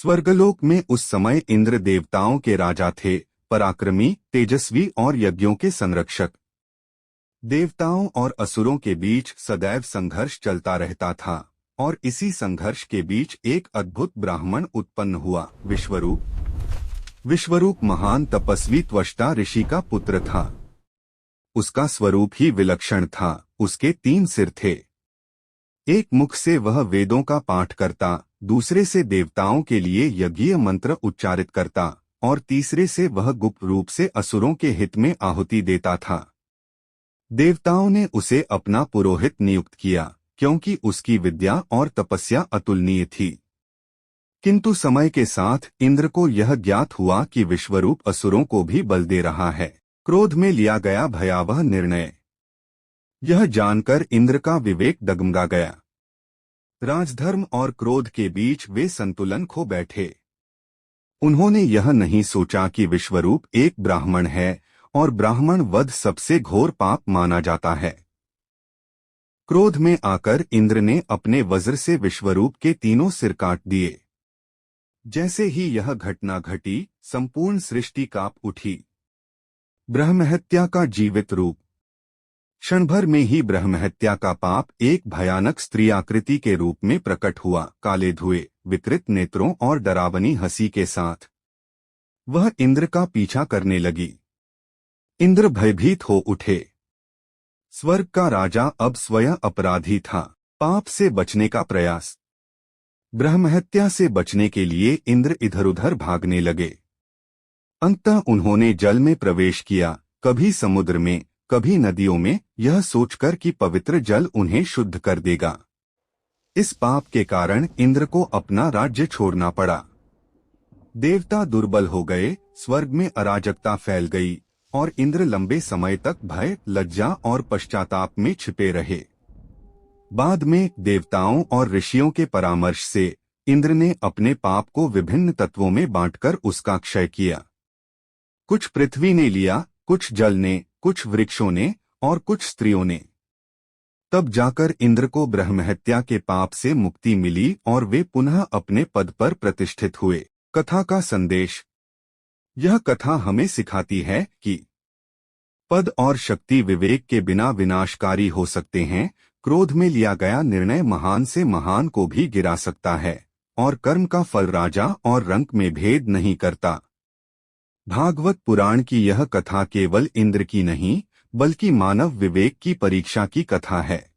स्वर्गलोक में उस समय इंद्र देवताओं के राजा थे, पराक्रमी, तेजस्वी और यज्ञों के संरक्षक। देवताओं और असुरों के बीच सदैव संघर्ष चलता रहता था और इसी संघर्ष के बीच एक अद्भुत ब्राह्मण उत्पन्न हुआ, विश्वरूप। विश्वरूप महान तपस्वी त्वष्टा ऋषि का पुत्र था। उसका स्वरूप ही विलक्षण था। उसके 3 सिर थे। एक मुख से वह वेदों का पाठ करता, दूसरे से देवताओं के लिए यज्ञीय मंत्र उच्चारित करता और तीसरे से वह गुप्त रूप से असुरों के हित में आहुति देता था। देवताओं ने उसे अपना पुरोहित नियुक्त किया क्योंकि उसकी विद्या और तपस्या अतुलनीय थी। किंतु समय के साथ इंद्र को यह ज्ञात हुआ कि विश्वरूप असुरों को भी बल दे रहा है। क्रोध में लिया गया भयावह निर्णय। यह जानकर इंद्र का विवेक डगमगा गया। राजधर्म और क्रोध के बीच वे संतुलन खो बैठे। उन्होंने यह नहीं सोचा कि विश्वरूप एक ब्राह्मण है और ब्राह्मण वध सबसे घोर पाप माना जाता है। क्रोध में आकर इंद्र ने अपने वज्र से विश्वरूप के 3 सिर काट दिए। जैसे ही यह घटना घटी, संपूर्ण सृष्टि कांप उठी। ब्रह्महत्या का जीवित रूप। क्षण भर में ही ब्रह्महत्या का पाप एक भयानक स्त्री आकृति के रूप में प्रकट हुआ, काले धुएं, विकृत नेत्रों और डरावनी हंसी के साथ। वह इंद्र का पीछा करने लगी। इंद्र भयभीत हो उठे। स्वर्ग का राजा अब स्वयं अपराधी था। पाप से बचने का प्रयास। ब्रह्महत्या से बचने के लिए इंद्र इधर-उधर भागने लगे। अंततः उन्होंने जल में प्रवेश किया, कभी समुद्र में, कभी नदियों में, यह सोचकर कि पवित्र जल उन्हें शुद्ध कर देगा। इस पाप के कारण इंद्र को अपना राज्य छोड़ना पड़ा। देवता दुर्बल हो गए, स्वर्ग में अराजकता फैल गई और इंद्र लंबे समय तक भय, लज्जा और पश्चाताप में छिपे रहे। बाद में देवताओं और ऋषियों के परामर्श से इंद्र ने अपने पाप को विभिन्न तत्वों में बांटकर उसका क्षय किया। कुछ पृथ्वी ने लिया, कुछ जल ने, कुछ वृक्षों ने और कुछ स्त्रियों ने। तब जाकर इंद्र को ब्रह्महत्या के पाप से मुक्ति मिली और वे पुनः अपने पद पर प्रतिष्ठित हुए। कथा का संदेश। यह कथा हमें सिखाती है कि पद और शक्ति विवेक के बिना विनाशकारी हो सकते हैं। क्रोध में लिया गया निर्णय महान से महान को भी गिरा सकता है और कर्म का फल राजा और रंक में भेद नहीं करता। भागवत पुराण की यह कथा केवल इंद्र की नहीं, बल्कि मानव विवेक की परीक्षा की कथा है।